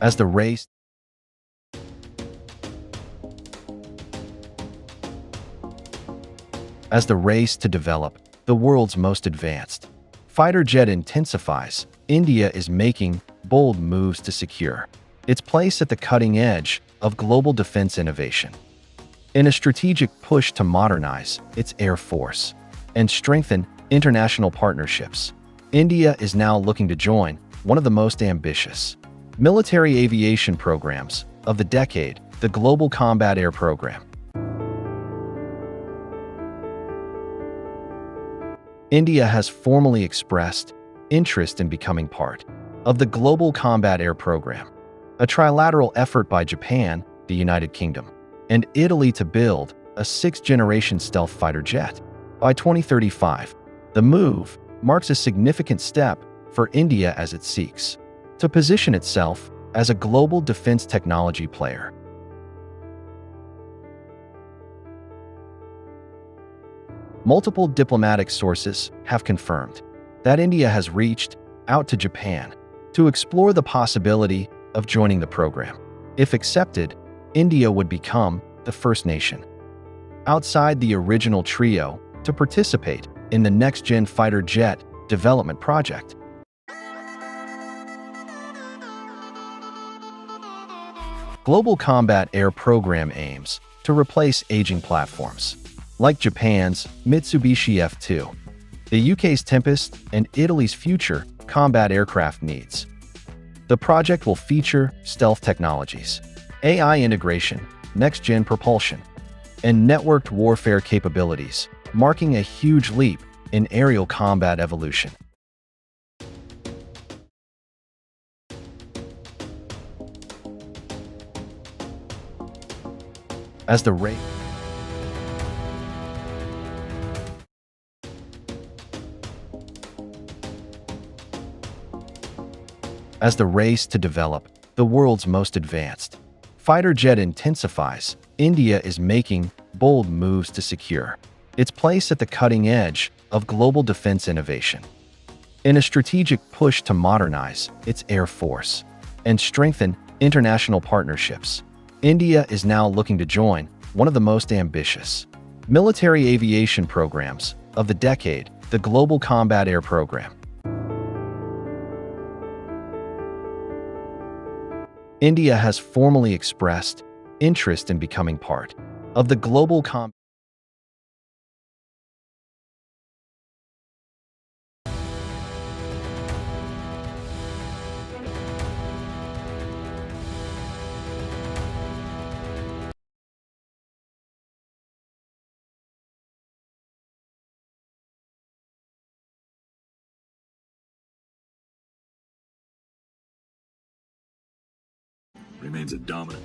As the race to develop the world's most advanced fighter jet intensifies, India is making bold moves to secure its place at the cutting edge of global defense innovation. In a strategic push to modernize its air force and strengthen international partnerships, India is now looking to join one of the most ambitious military aviation programs of the decade, the Global Combat Air Program. India has formally expressed interest in becoming part of the Global Combat Air Program, a trilateral effort by Japan, the United Kingdom, and Italy to build a sixth-generation stealth fighter jet. By 2035, the move marks a significant step for India as it seeks to position itself as a global defense technology player. Multiple diplomatic sources have confirmed that India has reached out to Japan to explore the possibility of joining the program. If accepted, India would become the first nation outside the original trio to participate in the next-gen fighter jet development project. Global Combat Air Program aims to replace aging platforms like Japan's Mitsubishi F-2, the UK's Tempest, and Italy's future combat aircraft needs. The project will feature stealth technologies, AI integration, next-gen propulsion, and networked warfare capabilities, marking a huge leap in aerial combat evolution. As the race to develop the world's most advanced fighter jet intensifies, India is making bold moves to secure its place at the cutting edge of global defense innovation. In a strategic push to modernize its air force and strengthen international partnerships, India is now looking to join one of the most ambitious military aviation programs of the decade, the Global Combat Air Program. India has formally expressed interest in becoming part of the Global Combat remains a dominant.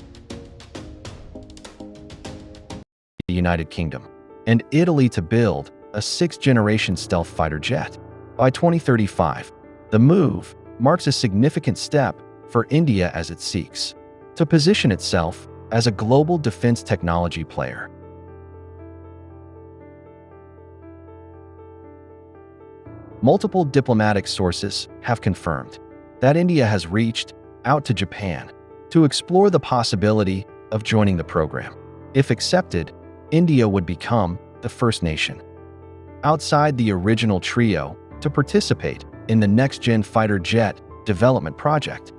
The United Kingdom and Italy to build a sixth-generation stealth fighter jet. By 2035, the move marks a significant step for India as it seeks to position itself as a global defense technology player. Multiple diplomatic sources have confirmed that India has reached out to Japan to explore the possibility of joining the program. If accepted, India would become the first nation outside the original trio to participate in the next-gen fighter jet development project.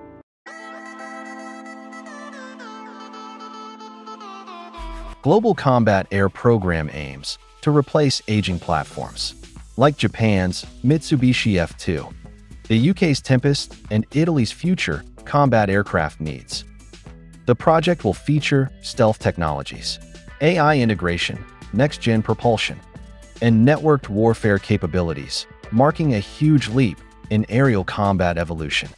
Global Combat Air Program aims to replace aging platforms like Japan's Mitsubishi F-2, the UK's Tempest, and Italy's future combat aircraft needs. The project will feature stealth technologies, AI integration, next-gen propulsion, and networked warfare capabilities, marking a huge leap in aerial combat evolution.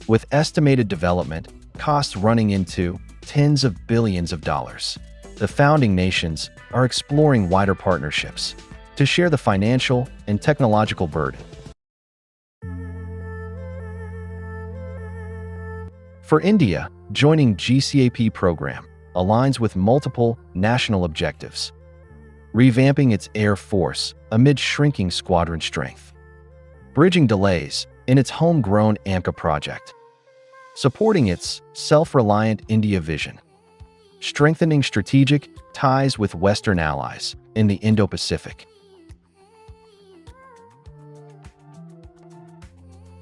With estimated development costs running into tens of billions of dollars, the founding nations are exploring wider partnerships to share the financial and technological burden. For India, joining GCAP program aligns with multiple national objectives, revamping its air force amid shrinking squadron strength, bridging delays in its homegrown AMCA project, supporting its self-reliant India vision, strengthening strategic ties with Western allies in the Indo-Pacific.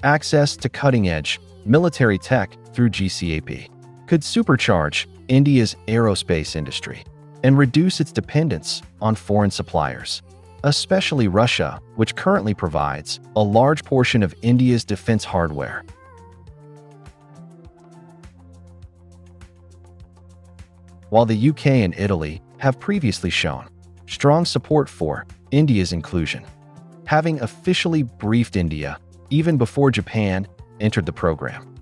Access to cutting-edge military tech through GCAP could supercharge India's aerospace industry and reduce its dependence on foreign suppliers, especially Russia, which currently provides a large portion of India's defense hardware. While the UK and Italy have previously shown strong support for India's inclusion, having officially briefed India even before Japan entered the program.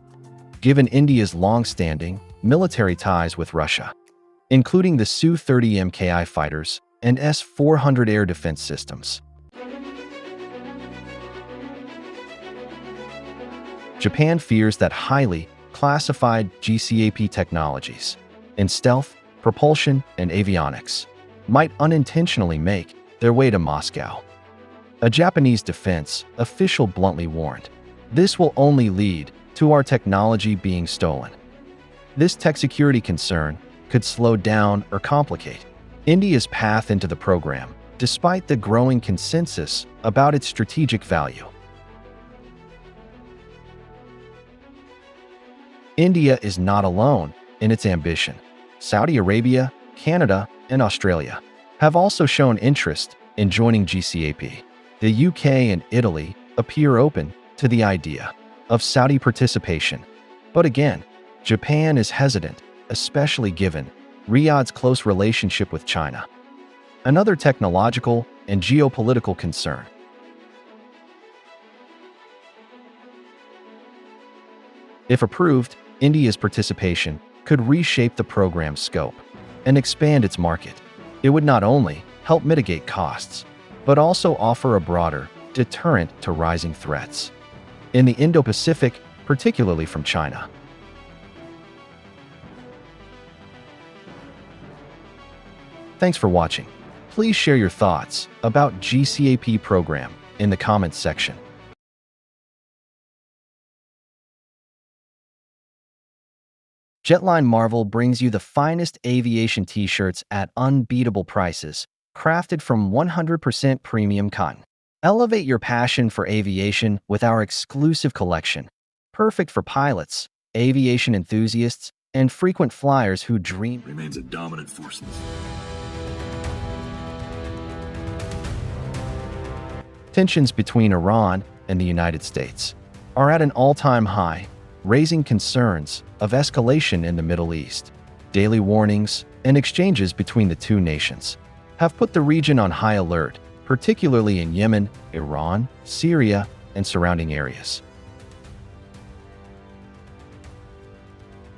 Given India's long-standing military ties with Russia, including the Su-30 MKI fighters and S-400 air defense systems, Japan fears that highly classified GCAP technologies in stealth, propulsion, and avionics might unintentionally make their way to Moscow. A Japanese defense official bluntly warned, "This will only lead to our technology being stolen." This tech security concern could slow down or complicate India's path into the program, despite the growing consensus about its strategic value. India is not alone in its ambition. Saudi Arabia, Canada, and Australia have also shown interest in joining GCAP. The UK and Italy appear open to the idea of Saudi participation. But again, Japan is hesitant, especially given Riyadh's close relationship with China. Another technological and geopolitical concern. If approved, India's participation could reshape the program's scope and expand its market. It would not only help mitigate costs, but also offer a broader deterrent to rising threats in the Indo-Pacific, particularly from China. Thanks for watching. Please share your thoughts about GCAP program in the comments section. Jetline Marvel brings you the finest aviation t-shirts at unbeatable prices, crafted from 100% premium cotton. Elevate your passion for aviation with our exclusive collection, perfect for pilots, aviation enthusiasts, and frequent flyers who dream. Remains a dominant force in this. Tensions between Iran and the United States are at an all-time high, raising concerns of escalation in the Middle East. Daily warnings and exchanges between the two nations have put the region on high alert, particularly in Yemen, Iran, Syria, and surrounding areas.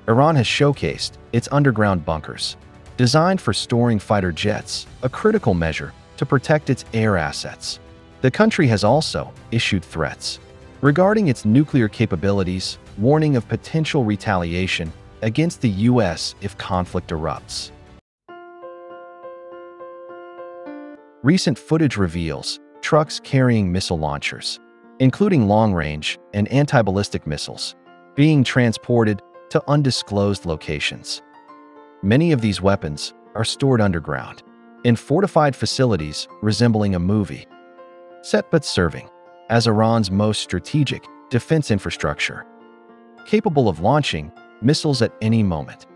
Iran has showcased its underground bunkers, designed for storing fighter jets, a critical measure to protect its air assets. The country has also issued threats regarding its nuclear capabilities, warning of potential retaliation against the U.S. if conflict erupts. Recent footage reveals trucks carrying missile launchers, including long-range and anti-ballistic missiles, being transported to undisclosed locations. Many of these weapons are stored underground, in fortified facilities resembling a movie set but serving as Iran's most strategic defense infrastructure, capable of launching missiles at any moment.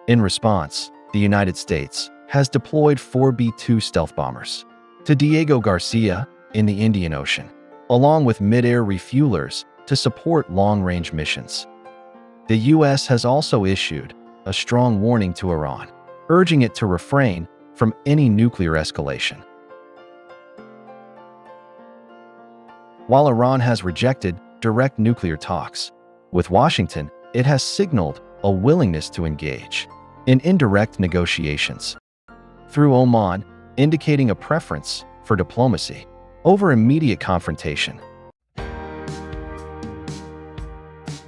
In response, the United States has deployed 4 B-2 stealth bombers to Diego Garcia in the Indian Ocean, along with mid-air refuelers to support long-range missions. The U.S. has also issued a strong warning to Iran, urging it to refrain from any nuclear escalation. While Iran has rejected direct nuclear talks with Washington, it has signaled a willingness to engage in indirect negotiations through Oman, indicating a preference for diplomacy over immediate confrontation.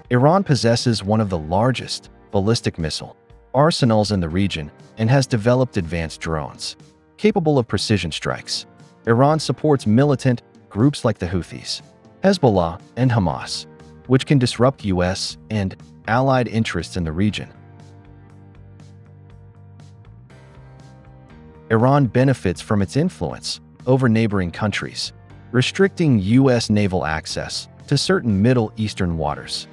Iran possesses one of the largest ballistic missile arsenals in the region and has developed advanced drones capable of precision strikes. Iran supports militant groups like the Houthis, Hezbollah, and Hamas, which can disrupt U.S. and allied interests in the region. Iran benefits from its influence over neighboring countries, restricting U.S. naval access to certain Middle Eastern waters.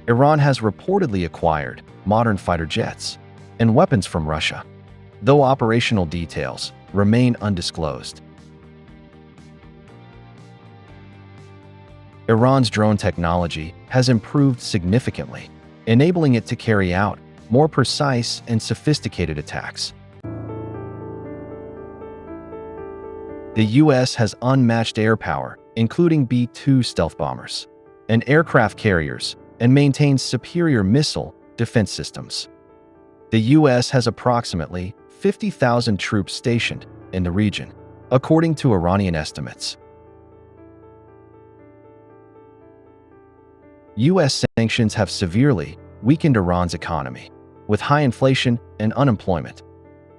Iran has reportedly acquired modern fighter jets and weapons from Russia, though operational details remain undisclosed. Iran's drone technology has improved significantly, enabling it to carry out more precise and sophisticated attacks. The U.S. has unmatched air power, including B-2 stealth bombers and aircraft carriers, and maintains superior missile defense systems. The U.S. has approximately 50,000 troops stationed in the region, according to Iranian estimates. U.S. sanctions have severely weakened Iran's economy, with high inflation and unemployment,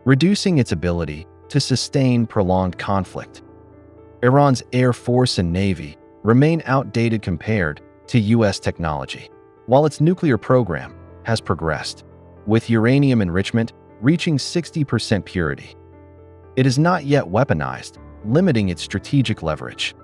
reducing its ability to sustain prolonged conflict. Iran's Air Force and Navy remain outdated compared to U.S. technology, while its nuclear program has progressed, with uranium enrichment reaching 60% purity. It is not yet weaponized, limiting its strategic leverage.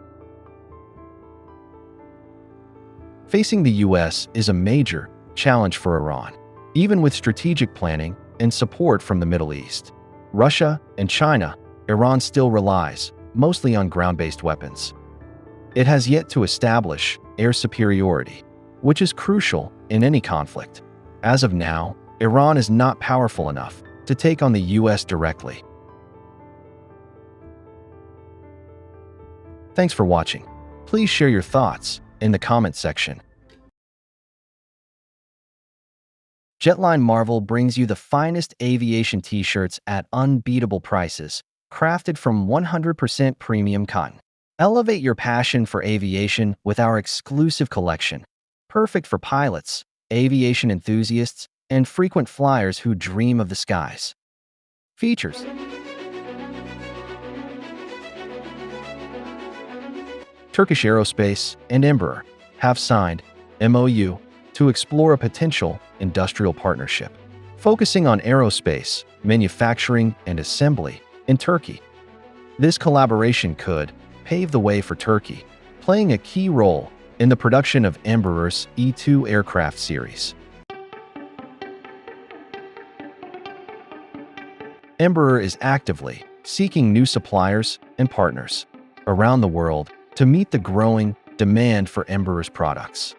Facing the U.S. is a major challenge for Iran, even with strategic planning and support from the Middle East, Russia, and China. Iran still relies mostly on ground-based weapons. It has yet to establish air superiority, which is crucial in any conflict. As of now, Iran is not powerful enough to take on the U.S. directly. Thanks for watching. Please share your thoughts in the comment section. Jetline Marvel brings you the finest aviation t-shirts at unbeatable prices, crafted from 100% premium cotton. Elevate your passion for aviation with our exclusive collection, perfect for pilots, aviation enthusiasts, and frequent flyers who dream of the skies. Features: Turkish Aerospace and Embraer have signed MOU to explore a potential industrial partnership, focusing on aerospace, manufacturing, and assembly in Turkey. This collaboration could pave the way for Turkey, playing a key role in the production of Embraer's E-2 aircraft series. Embraer is actively seeking new suppliers and partners around the world to meet the growing demand for Embraer's products.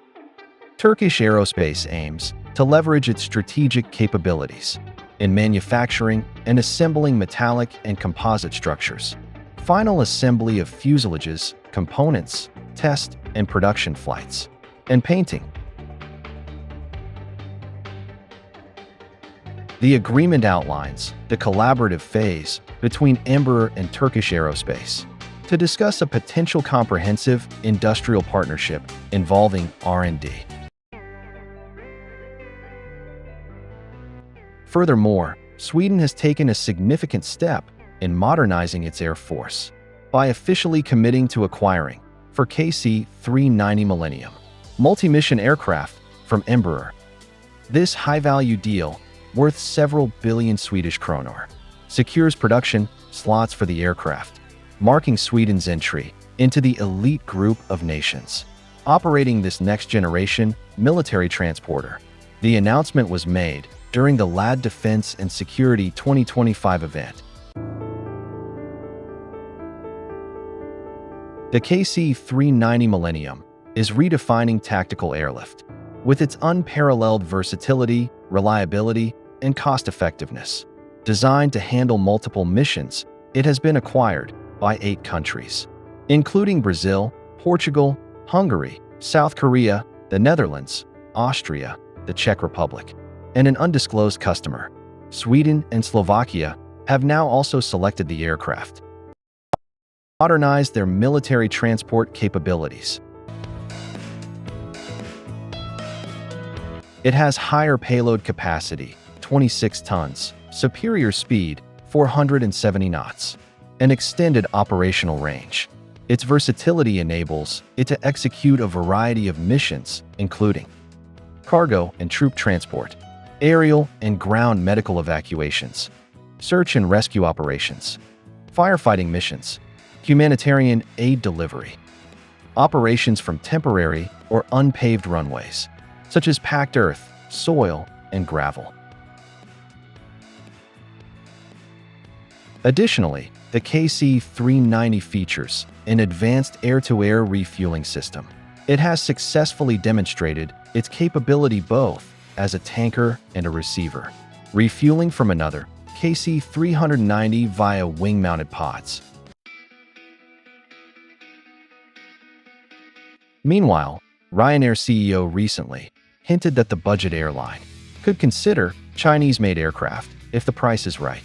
Turkish Aerospace aims to leverage its strategic capabilities in manufacturing and assembling metallic and composite structures, final assembly of fuselages, components, test and production flights, and painting. The agreement outlines the collaborative phase between Embraer and Turkish Aerospace to discuss a potential comprehensive industrial partnership involving R&D. Furthermore, Sweden has taken a significant step in modernizing its air force by officially committing to acquiring for KC-390 Millennium multi-mission aircraft from Embraer. This high-value deal, worth several billion Swedish kronor, secures production slots for the aircraft, marking Sweden's entry into the elite group of nations operating this next-generation military transporter. The announcement was made during the LAD Defense and Security 2025 event. The KC-390 Millennium is redefining tactical airlift with its unparalleled versatility, reliability, and cost-effectiveness. Designed to handle multiple missions, it has been acquired by 8 countries, including Brazil, Portugal, Hungary, South Korea, the Netherlands, Austria, the Czech Republic, and an undisclosed customer. Sweden and Slovakia have now also selected the aircraft, modernize their military transport capabilities. It has higher payload capacity, 26 tons, superior speed, 470 knots, and extended operational range. Its versatility enables it to execute a variety of missions, including cargo and troop transport, aerial and ground medical evacuations, search and rescue operations, firefighting missions, humanitarian aid delivery, operations from temporary or unpaved runways, such as packed earth, soil, and gravel. Additionally, the KC-390 features an advanced air-to-air refueling system. It has successfully demonstrated its capability both as a tanker and a receiver, refueling from another KC-390 via wing-mounted pods. Meanwhile, Ryanair CEO recently hinted that the budget airline could consider Chinese-made aircraft if the price is right.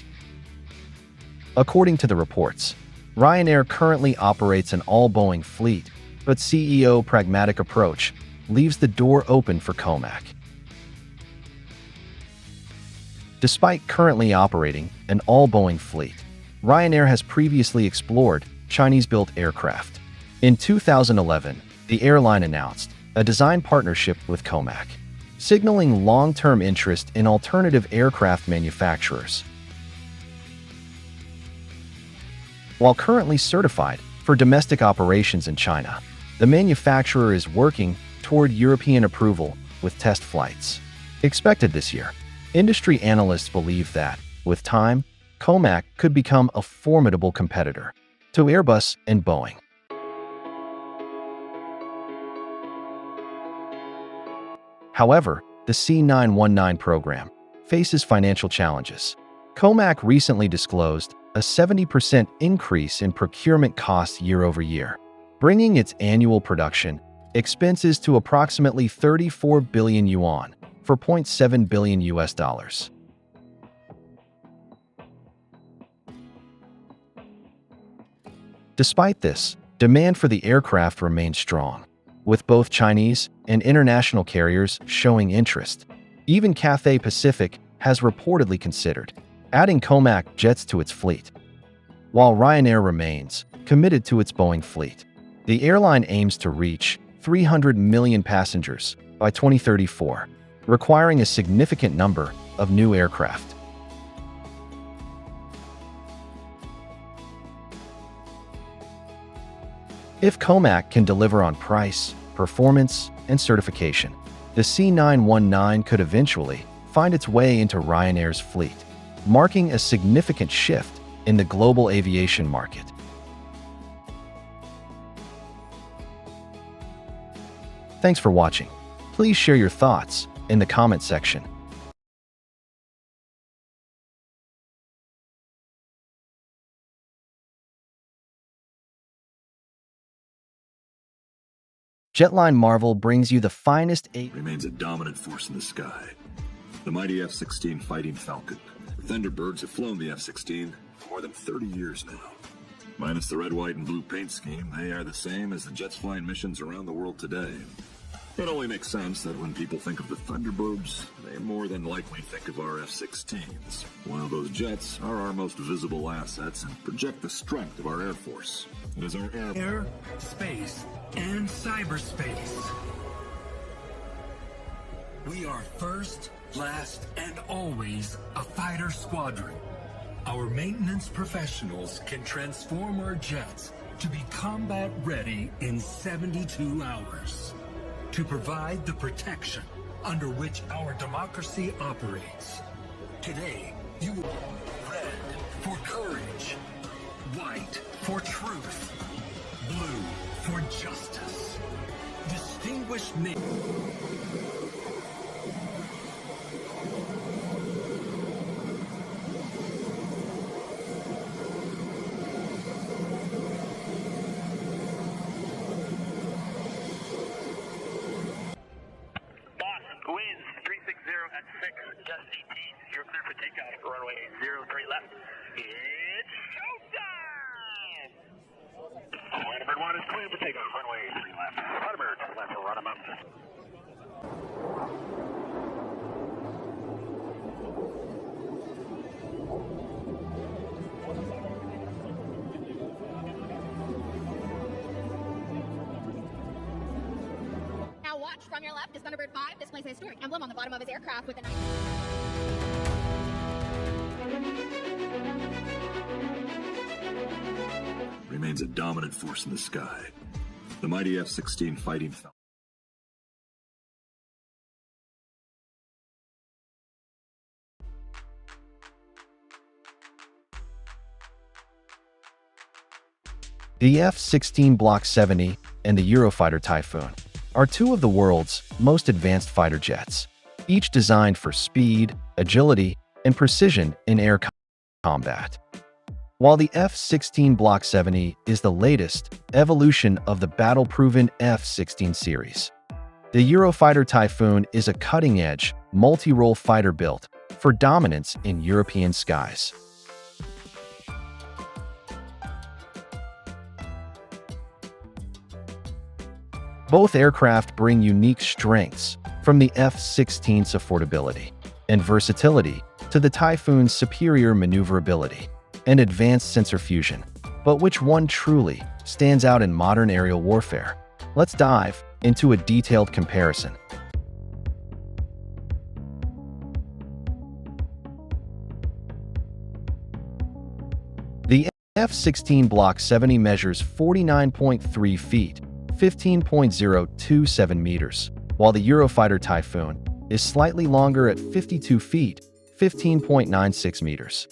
According to the reports, Ryanair currently operates an all-Boeing fleet, but CEO pragmatic approach leaves the door open for COMAC. Despite currently operating an all-Boeing fleet, Ryanair has previously explored Chinese-built aircraft. In 2011, the airline announced a design partnership with COMAC, signaling long-term interest in alternative aircraft manufacturers. While currently certified for domestic operations in China, the manufacturer is working toward European approval with test flights expected this year. Industry analysts believe that, with time, COMAC could become a formidable competitor to Airbus and Boeing. However, the C919 program faces financial challenges. COMAC recently disclosed a 70% increase in procurement costs year-over-year, bringing its annual production expenses to approximately 34 billion yuan for $0.7 billion US. Despite this, demand for the aircraft remains strong, with both Chinese and international carriers showing interest. Even Cathay Pacific has reportedly considered adding COMAC jets to its fleet. While Ryanair remains committed to its Boeing fleet, the airline aims to reach 300 million passengers by 2034, requiring a significant number of new aircraft. If COMAC can deliver on price, performance, and certification, the C919 could eventually find its way into Ryanair's fleet, marking a significant shift in the global aviation market. Thanks for watching. Please share your thoughts in the comment section. Jetline Marvel brings you the finest remains a dominant force in the sky. The mighty F-16 Fighting Falcon. The Thunderbirds have flown the F-16 for more than 30 years now. Minus the red, white, and blue paint scheme, they are the same as the jets flying missions around the world today. It only makes sense that when people think of the Thunderbirds, they more than likely think of our F-16s, while those jets are our most visible assets and project the strength of our Air Force. It is our air, space, and cyberspace. We are first, last, and always a fighter squadron. Our maintenance professionals can transform our jets to be combat ready in 72 hours. To provide the protection under which our democracy operates. Today, you are red for courage, white for truth, blue for justice. Distinguished name. At 6, just 18. You're clear for takeoff for runway 03 left. It's showtime! Thunderbird 1 is clear for takeoff, runway 3 left. Thunderbird left for run him up. Watch, from your left is Thunderbird 5, displays a historic emblem on the bottom of his aircraft with a knife. Remains a dominant force in the sky. The mighty F-16 Fighting Falcon. The F-16 Block 70 and the Eurofighter Typhoon are two of the world's most advanced fighter jets, each designed for speed, agility, and precision in air combat. While the F-16 Block 70 is the latest evolution of the battle-proven F-16 series, the Eurofighter Typhoon is a cutting-edge, multi-role fighter built for dominance in European skies. Both aircraft bring unique strengths, from the F-16's affordability and versatility to the Typhoon's superior maneuverability and advanced sensor fusion. But which one truly stands out in modern aerial warfare? Let's dive into a detailed comparison. The F-16 Block 70 measures 49.3 feet, 15.027 meters, while the Eurofighter Typhoon is slightly longer at 52 feet, 15.96 meters.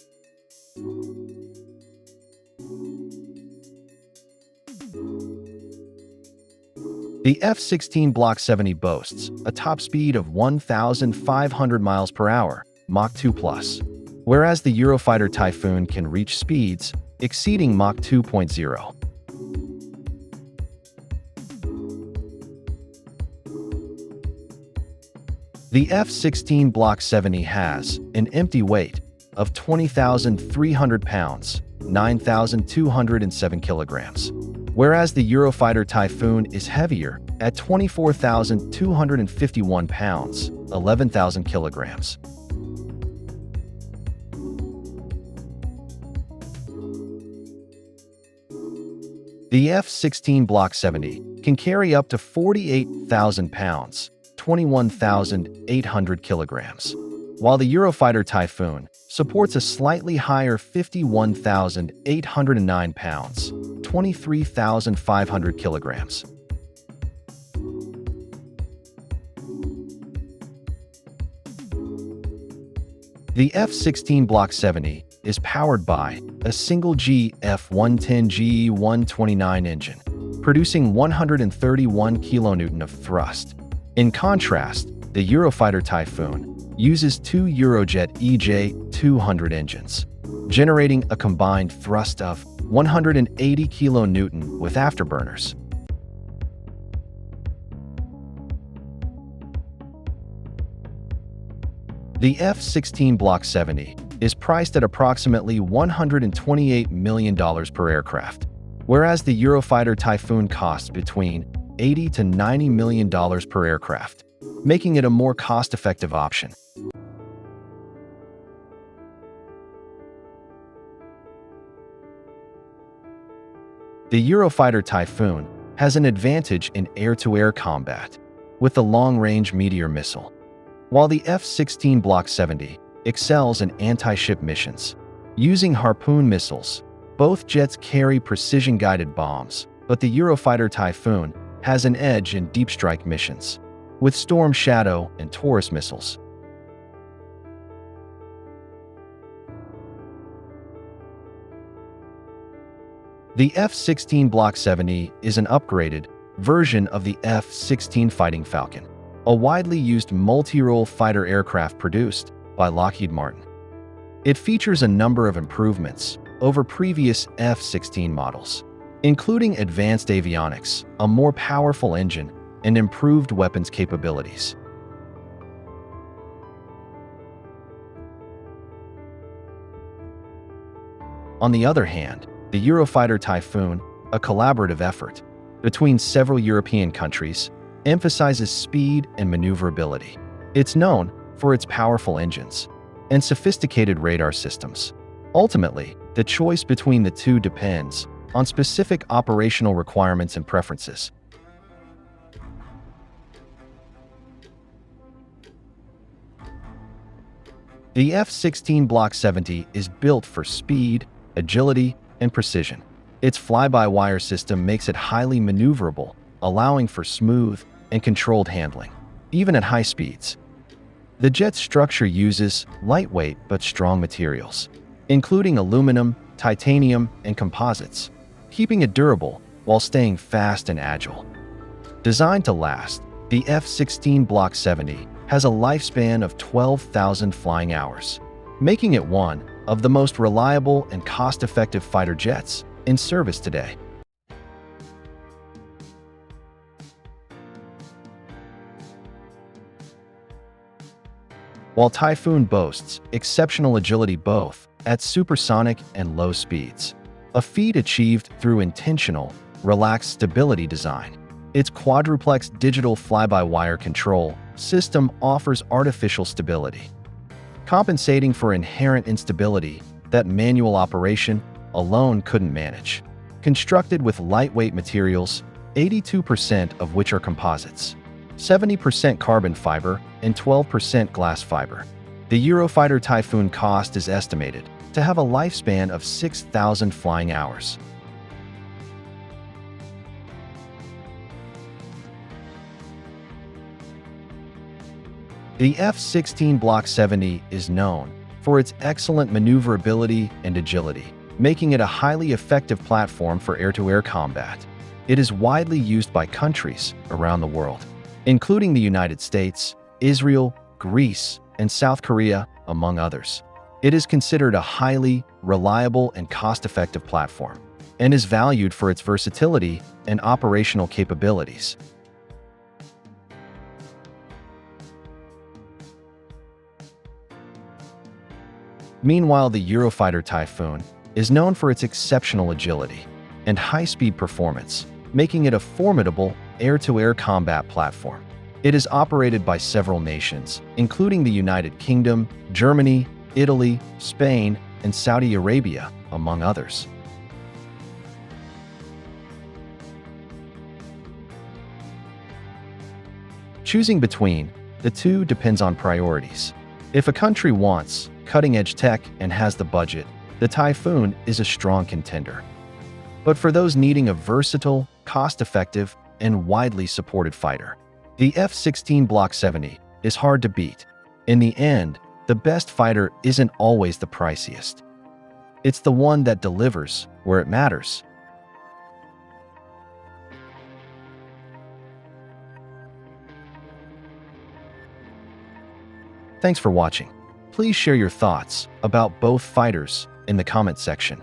The F-16 Block 70 boasts a top speed of 1,500 miles per hour, Mach 2+, whereas the Eurofighter Typhoon can reach speeds exceeding Mach 2.0. The F-16 Block 70 has an empty weight of 20,300 pounds, 9,207 kilograms, whereas the Eurofighter Typhoon is heavier at 24,251 pounds, 11,000 kilograms. The F-16 Block 70 can carry up to 48,000 pounds, 21,800 kilograms, while the Eurofighter Typhoon supports a slightly higher 51,809 pounds, 23,500 kilograms. The F-16 Block 70 is powered by a single F-110 GE-129 engine, producing 131 kilonewton of thrust. In contrast, the Eurofighter Typhoon uses two Eurojet EJ-200 engines, generating a combined thrust of 180 kilonewton with afterburners. The F-16 Block 70 is priced at approximately $128 million per aircraft, whereas the Eurofighter Typhoon costs between $80 to $90 million per aircraft, making it a more cost-effective option. The Eurofighter Typhoon has an advantage in air-to-air combat with the long-range Meteor missile, while the F-16 Block 70 excels in anti-ship missions. Using Harpoon missiles, both jets carry precision-guided bombs, but the Eurofighter Typhoon has an edge in deep strike missions, with Storm Shadow and Taurus missiles. The F-16 Block 70 is an upgraded version of the F-16 Fighting Falcon, a widely used multi-role fighter aircraft produced by Lockheed Martin. It features a number of improvements over previous F-16 models, including advanced avionics, a more powerful engine, and improved weapons capabilities. On the other hand, the Eurofighter Typhoon, a collaborative effort between several European countries, emphasizes speed and maneuverability. It's known for its powerful engines and sophisticated radar systems. Ultimately, the choice between the two depends on specific operational requirements and preferences. The F-16 Block 70 is built for speed, agility, and precision. Its fly-by-wire system makes it highly maneuverable, allowing for smooth and controlled handling, even at high speeds. The jet's structure uses lightweight but strong materials, including aluminum, titanium, and composites, keeping it durable while staying fast and agile. Designed to last, the F-16 Block 70 has a lifespan of 12,000 flying hours, making it one of the most reliable and cost-effective fighter jets in service today. While Typhoon boasts exceptional agility both at supersonic and low speeds, a feat achieved through intentional, relaxed stability design. Its quadruplex digital fly-by-wire control system offers artificial stability, compensating for inherent instability that manual operation alone couldn't manage. Constructed with lightweight materials, 82% of which are composites, 70% carbon fiber, and 12% glass fiber, the Eurofighter Typhoon cost is estimated to have a lifespan of 6,000 flying hours. The F-16 Block 70 is known for its excellent maneuverability and agility, making it a highly effective platform for air-to-air combat. It is widely used by countries around the world, including the United States, Israel, Greece, and South Korea, among others. It is considered a highly reliable and cost-effective platform, and is valued for its versatility and operational capabilities. Meanwhile, the Eurofighter Typhoon is known for its exceptional agility and high-speed performance, making it a formidable air-to-air combat platform. It is operated by several nations, including the United Kingdom, Germany, Italy, Spain, and Saudi Arabia, among others. Choosing between the two depends on priorities. If a country wants cutting-edge tech and has the budget, the Typhoon is a strong contender. But for those needing a versatile, cost-effective, and widely supported fighter, the F-16 Block 70 is hard to beat. In the end, the best fighter isn't always the priciest. It's the one that delivers where it matters. Thanks for watching. Please share your thoughts about both fighters in the comment section.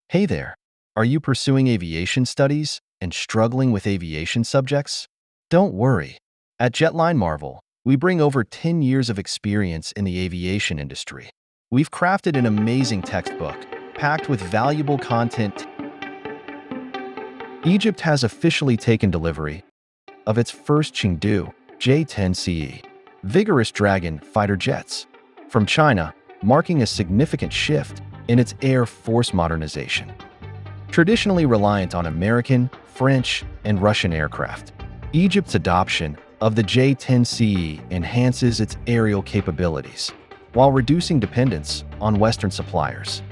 Hey there! Are you pursuing aviation studies and struggling with aviation subjects? Don't worry. At Jetline Marvel, we bring over 10 years of experience in the aviation industry. We've crafted an amazing textbook packed with valuable content. Egypt has officially taken delivery of its first Chengdu J-10CE Vigorous Dragon fighter jets from China, marking a significant shift in its air force modernization. Traditionally reliant on American, French, and Russian aircraft, Egypt's adoption of the J-10CE enhances its aerial capabilities while reducing dependence on Western suppliers.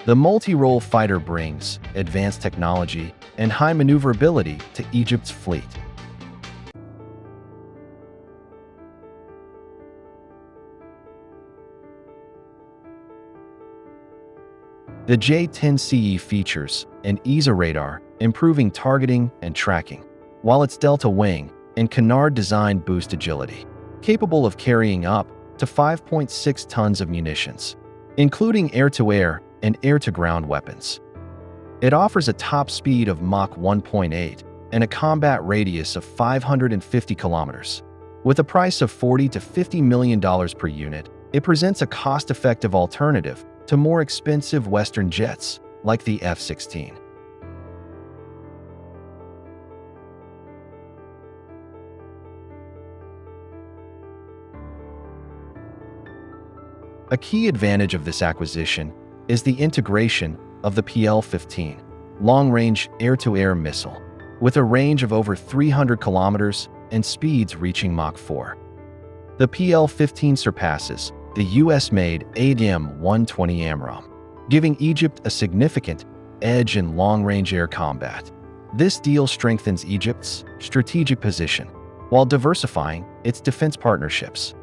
The multi-role fighter brings advanced technology and high maneuverability to Egypt's fleet. The J-10CE features an isar radar, improving targeting and tracking, while its delta wing and canard design boost agility, capable of carrying up to 5.6 tons of munitions, including air-to-air and air-to-ground weapons. It offers a top speed of Mach 1.8 and a combat radius of 550 kilometers. With a price of $40 to $50 million per unit, it presents a cost-effective alternative to more expensive Western jets like the F-16. A key advantage of this acquisition is the integration of the PL-15 long-range air-to-air missile. With a range of over 300 kilometers and speeds reaching Mach 4. The PL-15 surpasses the US-made ADM-120 AMRAAM, giving Egypt a significant edge in long-range air combat. This deal strengthens Egypt's strategic position while diversifying its defense partnerships.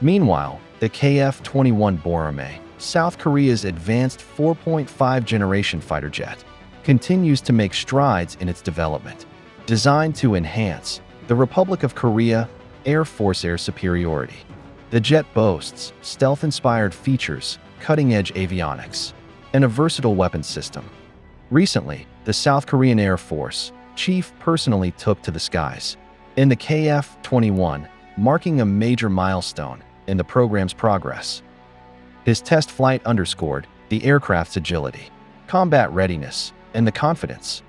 Meanwhile, the KF-21 Boramae, South Korea's advanced 4.5 generation fighter jet, continues to make strides in its development. Designed to enhance the Republic of Korea Air Force air superiority, the jet boasts stealth-inspired features, cutting-edge avionics, and a versatile weapons system. Recently, the South Korean Air Force chief personally took to the skies in the KF-21, marking a major milestone in the program's progress. His test flight underscored the aircraft's agility, combat readiness, and the confidence.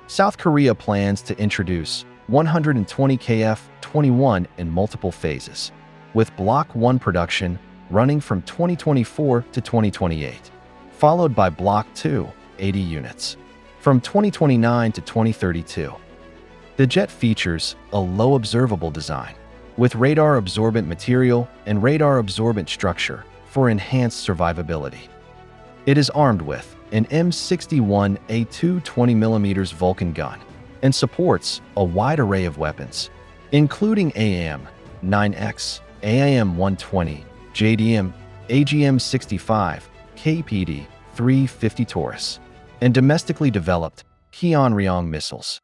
South Korea plans to introduce 120 KF-21 in multiple phases, with Block 1 production running from 2024 to 2028, followed by Block 2, 80 units, from 2029 to 2032. The jet features a low-observable design, with radar-absorbent material and radar-absorbent structure for enhanced survivability. It is armed with an M61A2 20mm Vulcan gun and supports a wide array of weapons, including AIM-9X, AIM-120, JDM, AGM-65, KPD-350 Taurus, and domestically developed Hyeon-ryong missiles.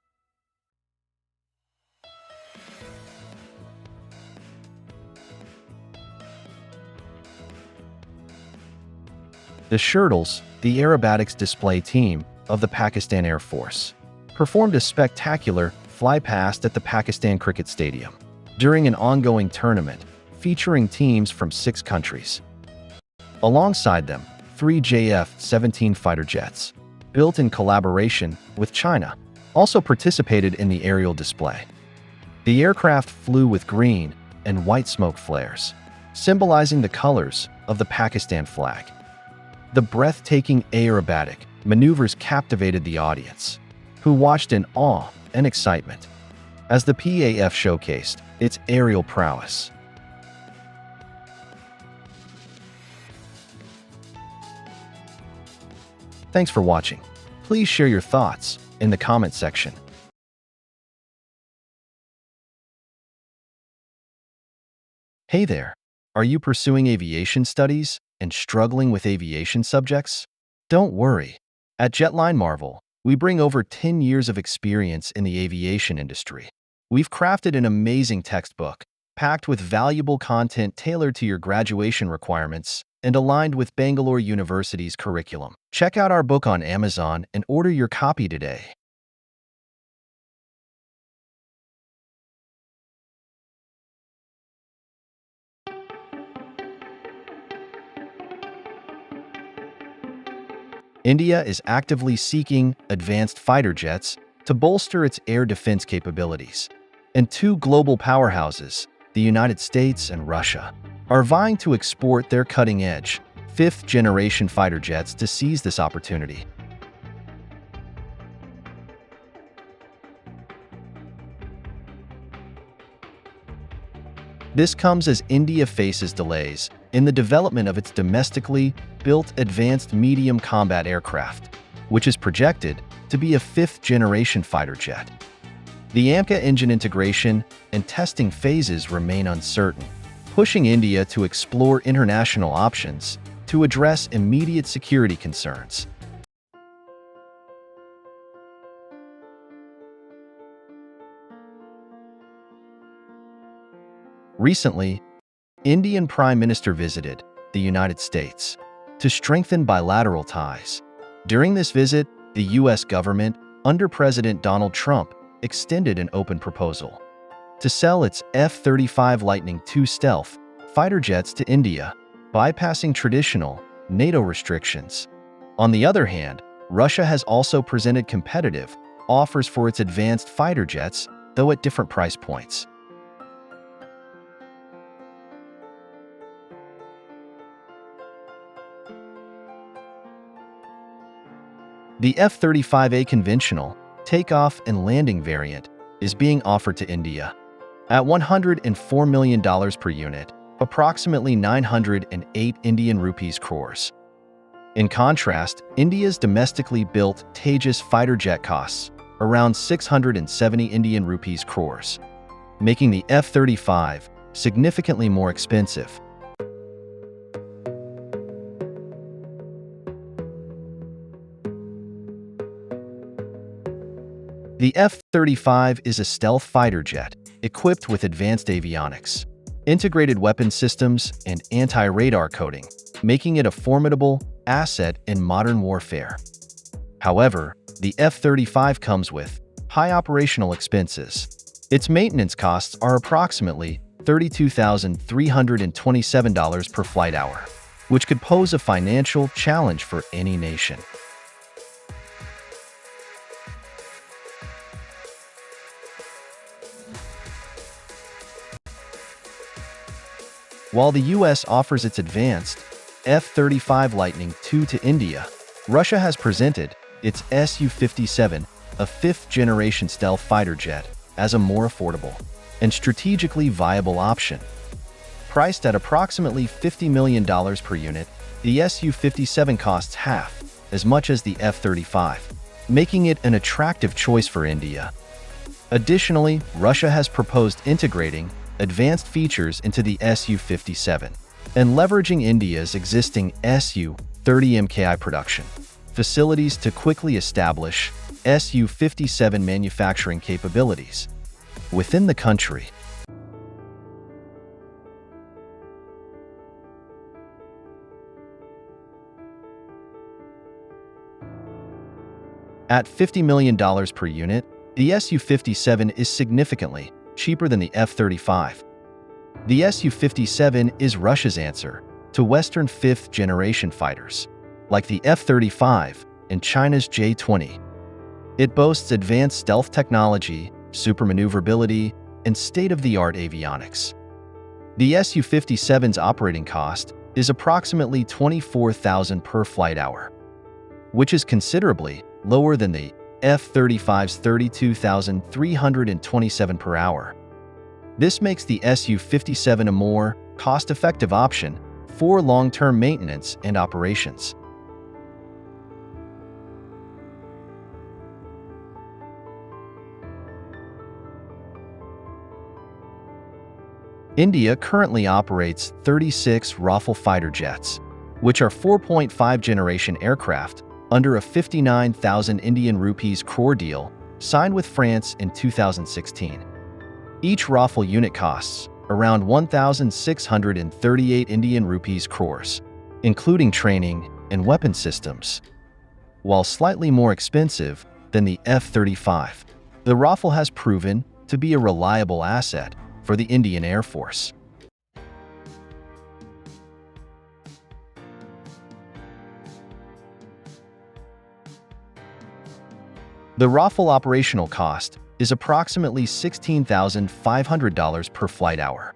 The Shirtles, the aerobatics display team of the Pakistan Air Force, performed a spectacular flypast at the Pakistan Cricket Stadium during an ongoing tournament featuring teams from 6 countries. Alongside them, 3 F-16 fighter jets, built in collaboration with China, also participated in the aerial display. The aircraft flew with green and white smoke flares, symbolizing the colors of the Pakistan flag. The breathtaking aerobatic maneuvers captivated the audience, who watched in awe and excitement as the PAF showcased its aerial prowess. Thanks for watching. Please share your thoughts in the comment section. Hey there! Are you pursuing aviation studies and struggling with aviation subjects? Don't worry. At Jetline Marvel, we bring over 10 years of experience in the aviation industry. We've crafted an amazing textbook, packed with valuable content tailored to your graduation requirements and aligned with Bangalore University's curriculum. Check out our book on Amazon and order your copy today. India is actively seeking advanced fighter jets to bolster its air defense capabilities, and 2 global powerhouses, the United States and Russia, are vying to export their cutting-edge, 5th-generation fighter jets to seize this opportunity. This comes as India faces delays in the development of its domestically built advanced medium combat aircraft, which is projected to be a 5th-generation fighter jet. The AMCA engine integration and testing phases remain uncertain, pushing India to explore international options to address immediate security concerns. Recently, Indian Prime Minister visited the United States to strengthen bilateral ties. During this visit, the U.S. government, under President Donald Trump, extended an open proposal to sell its F-35 Lightning II stealth fighter jets to India, bypassing traditional NATO restrictions. On the other hand, Russia has also presented competitive offers for its advanced fighter jets, though at different price points. The F-35A conventional takeoff and landing variant is being offered to India at $104 million per unit, approximately 908 Indian rupees crores. In contrast, India's domestically built Tejas fighter jet costs around 670 Indian rupees crores, making the F-35 significantly more expensive. The F-35 is a stealth fighter jet equipped with advanced avionics, integrated weapon systems, and anti-radar coating, making it a formidable asset in modern warfare. However, the F-35 comes with high operational expenses. Its maintenance costs are approximately $32,327 per flight hour, which could pose a financial challenge for any nation. While the US offers its advanced F-35 Lightning II to India, Russia has presented its Su-57, a fifth-generation stealth fighter jet, as a more affordable and strategically viable option. Priced at approximately $50 million per unit, the Su-57 costs half as much as the F-35, making it an attractive choice for India. Additionally, Russia has proposed integrating advanced features into the Su-57 and leveraging India's existing Su-30 MKI production facilities to quickly establish Su-57 manufacturing capabilities within the country. At $50 million per unit, the Su-57 is significantly cheaper than the F-35. The Su-57 is Russia's answer to Western fifth-generation fighters, like the F-35 and China's J-20. It boasts advanced stealth technology, supermaneuverability, and state-of-the-art avionics. The Su-57's operating cost is approximately $24,000 per flight hour, which is considerably lower than the F-35's $32,327 per hour. This makes the Su-57 a more cost-effective option for long-term maintenance and operations. India currently operates 36 Rafale fighter jets, which are 4.5-generation aircraft under a 59,000 Indian rupees crore deal signed with France in 2016. Each Rafale unit costs around 1,638 Indian rupees crores, including training and weapon systems. While slightly more expensive than the F-35, the Rafale has proven to be a reliable asset for the Indian Air Force. The Rafale operational cost is approximately $16,500 per flight hour,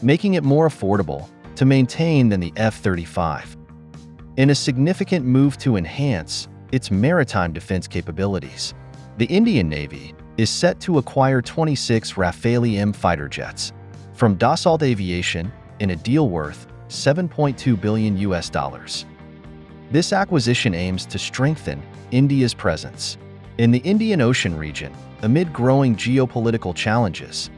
making it more affordable to maintain than the F-35. In a significant move to enhance its maritime defense capabilities, the Indian Navy is set to acquire 26 Rafale M fighter jets from Dassault Aviation in a deal worth $7.2 billion. This acquisition aims to strengthen India's presence in the Indian Ocean region amid growing geopolitical challenges.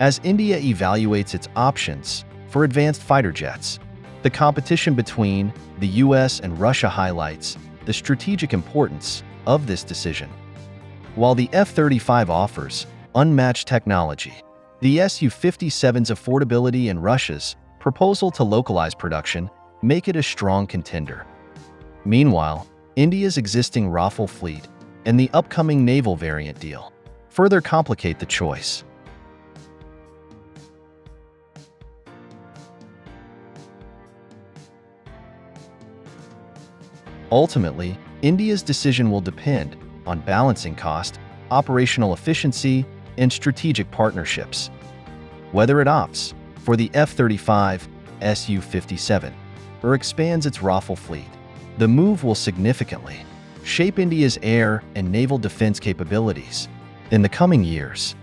As India evaluates its options for advanced fighter jets, the competition between the US and Russia highlights the strategic importance of this decision. While the F-35 offers unmatched technology, the Su-57's affordability and Russia's proposal to localize production make it a strong contender. Meanwhile, India's existing Rafale fleet and the upcoming naval variant deal further complicate the choice. Ultimately, India's decision will depend on balancing cost, operational efficiency, and strategic partnerships. Whether it opts for the F-35 Su-57 or expands its Rafale fleet, the move will significantly shape India's air and naval defense capabilities in the coming years.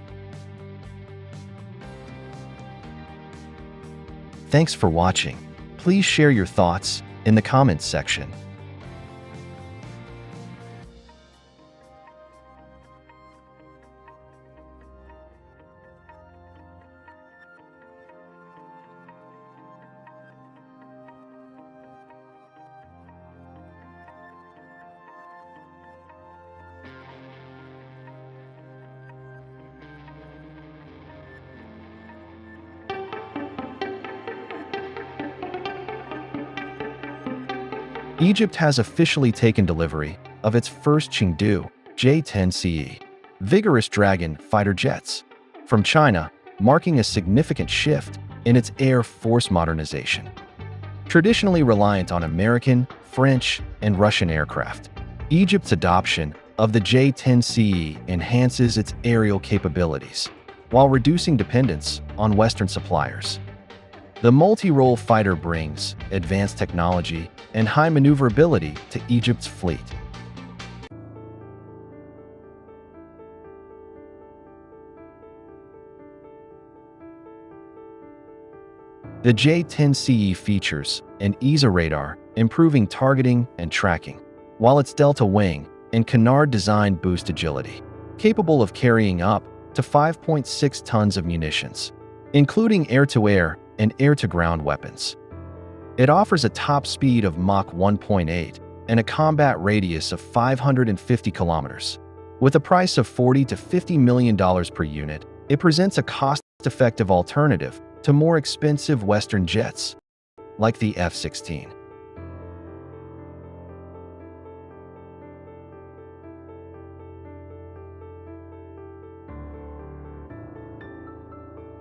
Thanks for watching. Please share your thoughts in the comments section. Egypt has officially taken delivery of its first Chengdu J-10CE Vigorous Dragon fighter jets from China, marking a significant shift in its air force modernization. Traditionally reliant on American, French, and Russian aircraft, Egypt's adoption of the J-10CE enhances its aerial capabilities while reducing dependence on Western suppliers. The multi-role fighter brings advanced technology and high maneuverability to Egypt's fleet. The J-10CE features an isar radar, improving targeting and tracking, while its delta wing and canard design boost agility, capable of carrying up to 5.6 tons of munitions, including air-to-air and air-to-ground weapons. It offers a top speed of Mach 1.8 and a combat radius of 550 kilometers. With a price of $40 to $50 million per unit, it presents a cost-effective alternative to more expensive Western jets, like the F-16.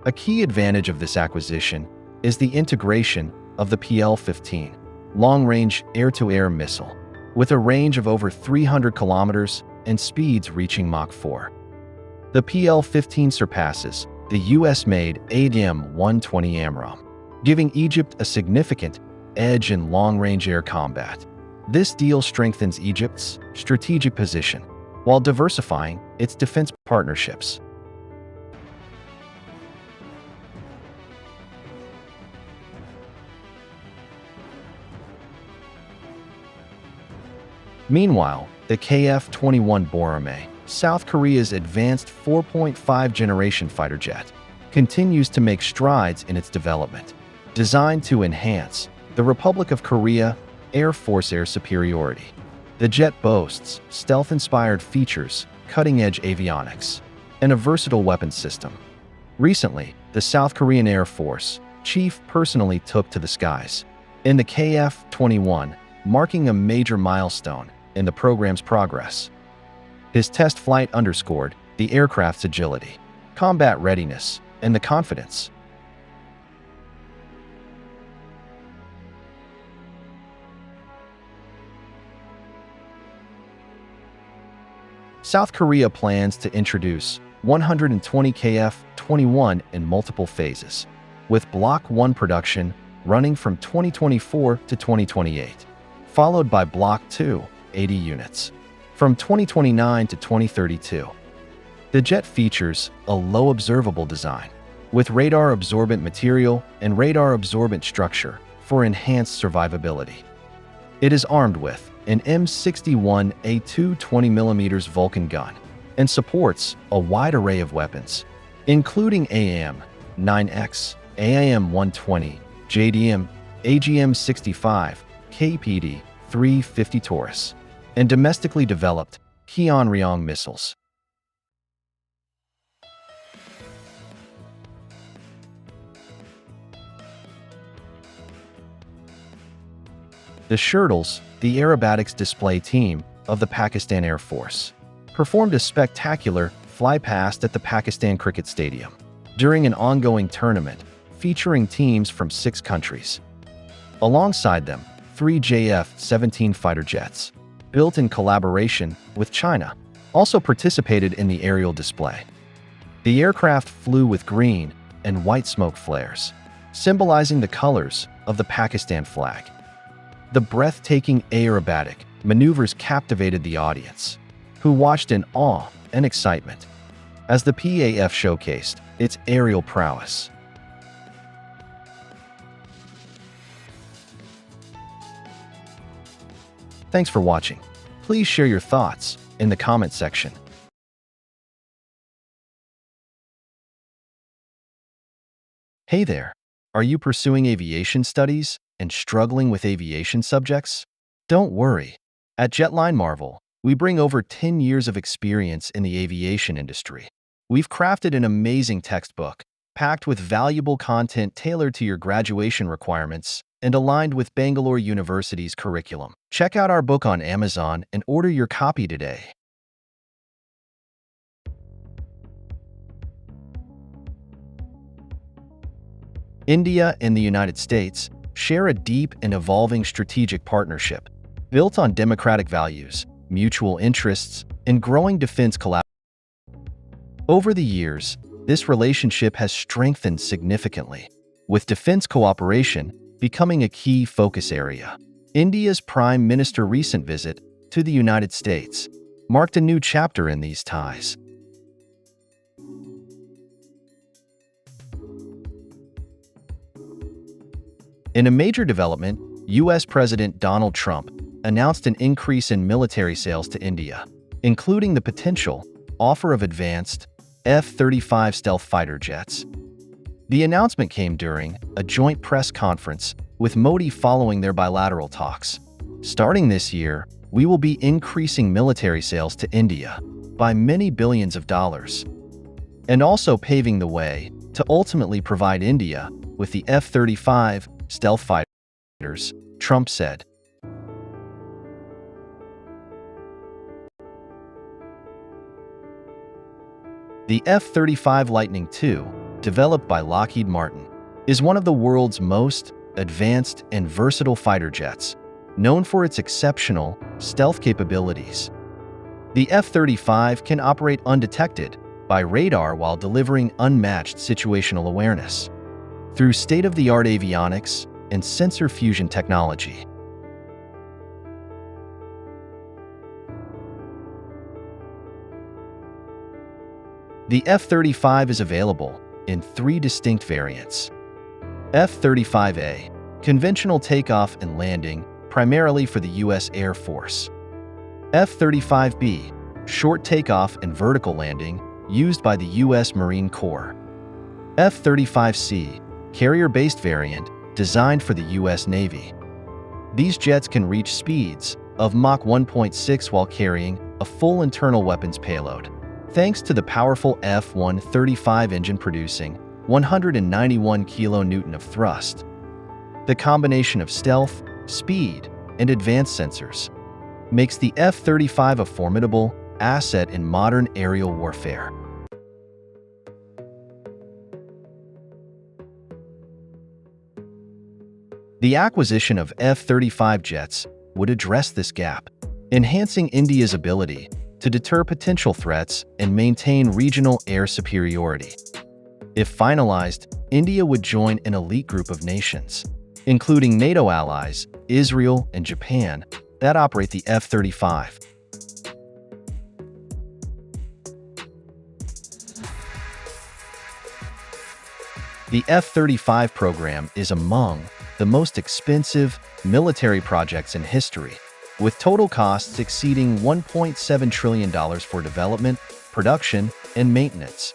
A key advantage of this acquisition is the integration of the PL-15 long-range air-to-air missile, with a range of over 300 kilometers and speeds reaching Mach 4. The PL-15 surpasses the US-made ADM-120 AMRAAM, giving Egypt a significant edge in long-range air combat. This deal strengthens Egypt's strategic position while diversifying its defense partnerships. Meanwhile, the KF-21 Borame, South Korea's advanced 4.5 generation fighter jet, continues to make strides in its development, designed to enhance the Republic of Korea Air Force air superiority. The jet boasts stealth-inspired features, cutting-edge avionics, and a versatile weapons system. Recently, the South Korean Air Force chief personally took to the skies in the KF-21, marking a major milestone in the program's progress. His test flight underscored the aircraft's agility, combat readiness, and the confidence. South Korea plans to introduce 120 KF-21 in multiple phases, with Block 1 production running from 2024 to 2028, followed by Block 2, 80 units, from 2029 to 2032. The jet features a low-observable design, with radar-absorbent material and radar-absorbent structure for enhanced survivability. It is armed with an M61A2 20mm Vulcan gun and supports a wide array of weapons, including AIM-9X, AIM-120, JDM, AGM-65, KPD-350 Taurus, and domestically developed Hyeon-ryong missiles. The Shirtles, the aerobatics display team of the Pakistan Air Force, performed a spectacular flypast at the Pakistan Cricket Stadium during an ongoing tournament featuring teams from 6 countries. Alongside them, 3 F-17 fighter jets, built in collaboration with China, also participated in the aerial display. The aircraft flew with green and white smoke flares, symbolizing the colors of the Pakistan flag. The breathtaking aerobatic maneuvers captivated the audience, who watched in awe and excitement as the PAF showcased its aerial prowess. Thanks for watching. Please share your thoughts in the comment section. Hey there! Are you pursuing aviation studies and struggling with aviation subjects? Don't worry. At Jetline Marvel, we bring over 10 years of experience in the aviation industry. We've crafted an amazing textbook, packed with valuable content tailored to your graduation requirements and aligned with Bangalore University's curriculum. Check out our book on Amazon and order your copy today. India and the United States share a deep and evolving strategic partnership built on democratic values, mutual interests, and growing defense collaboration. Over the years, this relationship has strengthened significantly, with defense cooperation becoming a key focus area. India's Prime Minister's recent visit to the United States marked a new chapter in these ties. In a major development, U.S. President Donald Trump announced an increase in military sales to India, including the potential offer of advanced F-35 stealth fighter jets. The announcement came during a joint press conference with Modi following their bilateral talks. Starting this year, we will be increasing military sales to India by many billions of dollars, and also paving the way to ultimately provide India with the F-35 stealth fighters, Trump said. The F-35 Lightning II, developed by Lockheed Martin, is one of the world's most advanced and versatile fighter jets, known for its exceptional stealth capabilities. The F-35 can operate undetected by radar while delivering unmatched situational awareness through state-of-the-art avionics and sensor fusion technology. The F-35 is available in 3 distinct variants. F-35A, conventional takeoff and landing, primarily for the U.S. Air Force. F-35B, short takeoff and vertical landing, used by the U.S. Marine Corps. F-35C, carrier-based variant, designed for the U.S. Navy. These jets can reach speeds of Mach 1.6 while carrying a full internal weapons payload, thanks to the powerful F-135 engine producing 191 kN of thrust. The combination of stealth, speed, and advanced sensors makes the F-35 a formidable asset in modern aerial warfare. The acquisition of F-35 jets would address this gap, enhancing India's ability to deter potential threats and maintain regional air superiority. If finalized, India would join an elite group of nations, including NATO allies, Israel, and Japan, that operate the F-35. The F-35 program is among the most expensive military projects in history, with total costs exceeding $1.7 trillion for development, production, and maintenance.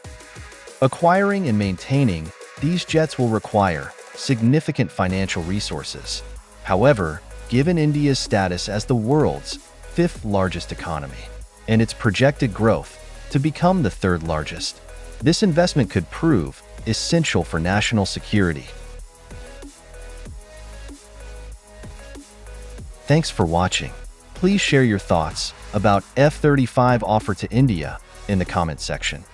Acquiring and maintaining these jets will require significant financial resources. However, given India's status as the world's 5th largest economy and its projected growth to become the 3rd largest, this investment could prove essential for national security. Thanks for watching. Please share your thoughts about F-35 offer to India in the comments section.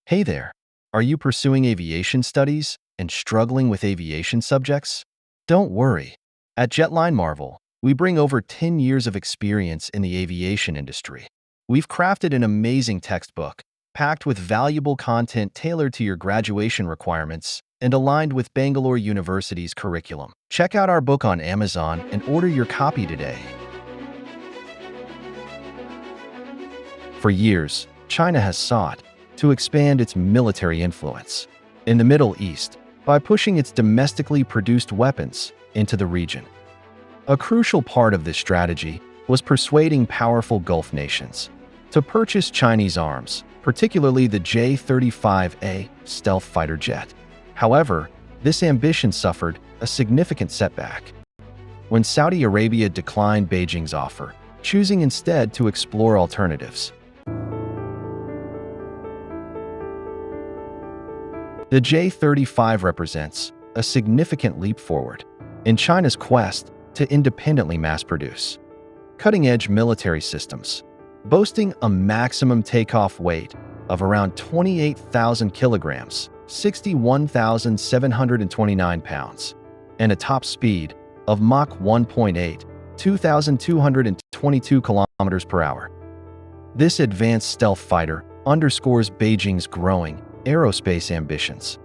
Hey there! Are you pursuing aviation studies and struggling with aviation subjects? Don't worry. At Jetline Marvel, we bring over 10 years of experience in the aviation industry. We've crafted an amazing textbook, packed with valuable content tailored to your graduation requirements and aligned with Bangalore University's curriculum. Check out our book on Amazon and order your copy today. For years, China has sought to expand its military influence in the Middle East by pushing its domestically produced weapons into the region. A crucial part of this strategy was persuading powerful Gulf nations to purchase Chinese arms, particularly the J-35A stealth fighter jet. However, this ambition suffered a significant setback when Saudi Arabia declined Beijing's offer, choosing instead to explore alternatives. The J-35 represents a significant leap forward in China's quest to independently mass-produce cutting-edge military systems, boasting a maximum takeoff weight of around 28,000 kilograms, 61,729 pounds, and a top speed of Mach 1.8, 2,222 kilometers per hour. This advanced stealth fighter underscores Beijing's growing aerospace ambitions.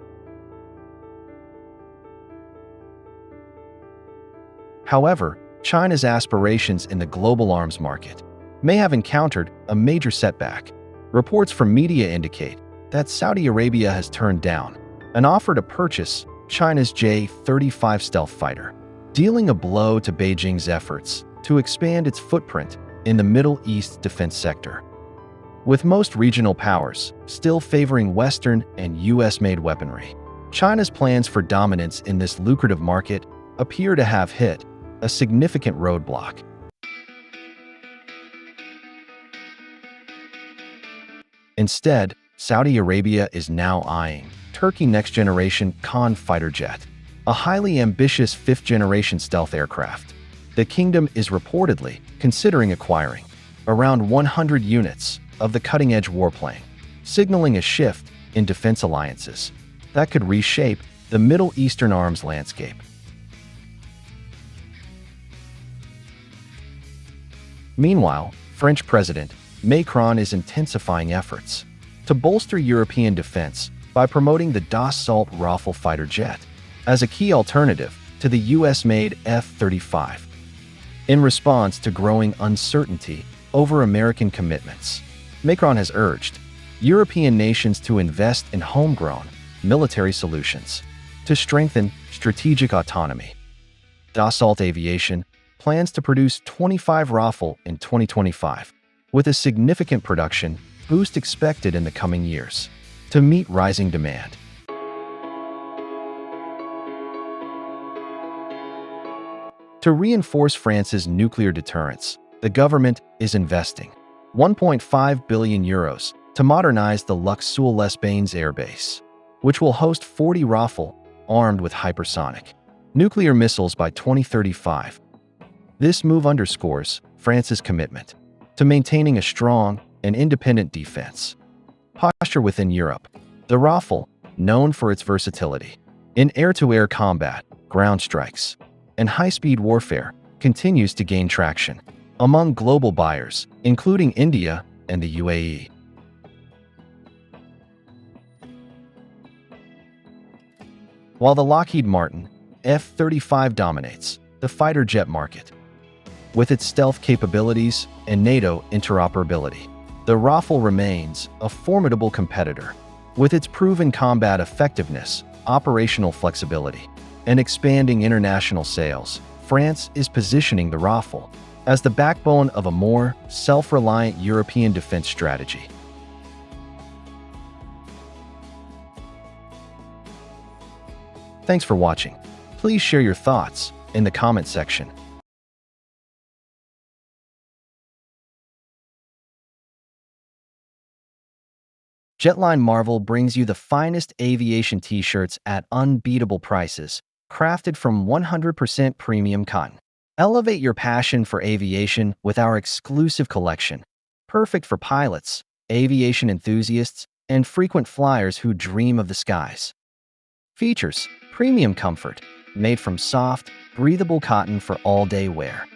However, China's aspirations in the global arms market may have encountered a major setback. Reports from media indicate that Saudi Arabia has turned down an offer to purchase China's J-35 stealth fighter, dealing a blow to Beijing's efforts to expand its footprint in the Middle East defense sector. With most regional powers still favoring Western and US-made weaponry, China's plans for dominance in this lucrative market appear to have hit a significant roadblock. Instead, Saudi Arabia is now eyeing Turkey next-generation Khan fighter jet, a highly ambitious fifth-generation stealth aircraft. The kingdom is reportedly considering acquiring around 100 units of the cutting-edge warplane, signaling a shift in defense alliances that could reshape the Middle Eastern arms landscape. Meanwhile, French President Macron is intensifying efforts to bolster European defense by promoting the Dassault Rafale fighter jet as a key alternative to the US-made F-35. In response to growing uncertainty over American commitments, Macron has urged European nations to invest in homegrown military solutions to strengthen strategic autonomy. Dassault Aviation plans to produce 25 Rafale in 2025, with a significant production boost expected in the coming years to meet rising demand. To reinforce France's nuclear deterrence, the government is investing 1.5 billion euros to modernize the Luxeuil-les-Bains airbase, which will host 40 Rafale armed with hypersonic nuclear missiles by 2035. This move underscores France's commitment to maintaining a strong and independent defense posture within Europe. The Rafale, known for its versatility in air-to-air combat, ground strikes, and high-speed warfare, continues to gain traction among global buyers, including India and the UAE. While the Lockheed Martin F-35 dominates the fighter jet market, with its stealth capabilities and NATO interoperability, the Rafale remains a formidable competitor. With its proven combat effectiveness, operational flexibility, and expanding international sales, France is positioning the Rafale as the backbone of a more self-reliant European defense strategy. Thanks for watching. Please share your thoughts in the comment section. Jetline Marvel brings you the finest aviation t-shirts at unbeatable prices, crafted from 100% premium cotton. Elevate your passion for aviation with our exclusive collection, perfect for pilots, aviation enthusiasts, and frequent flyers who dream of the skies. Features: premium comfort, made from soft, breathable cotton for all-day wear.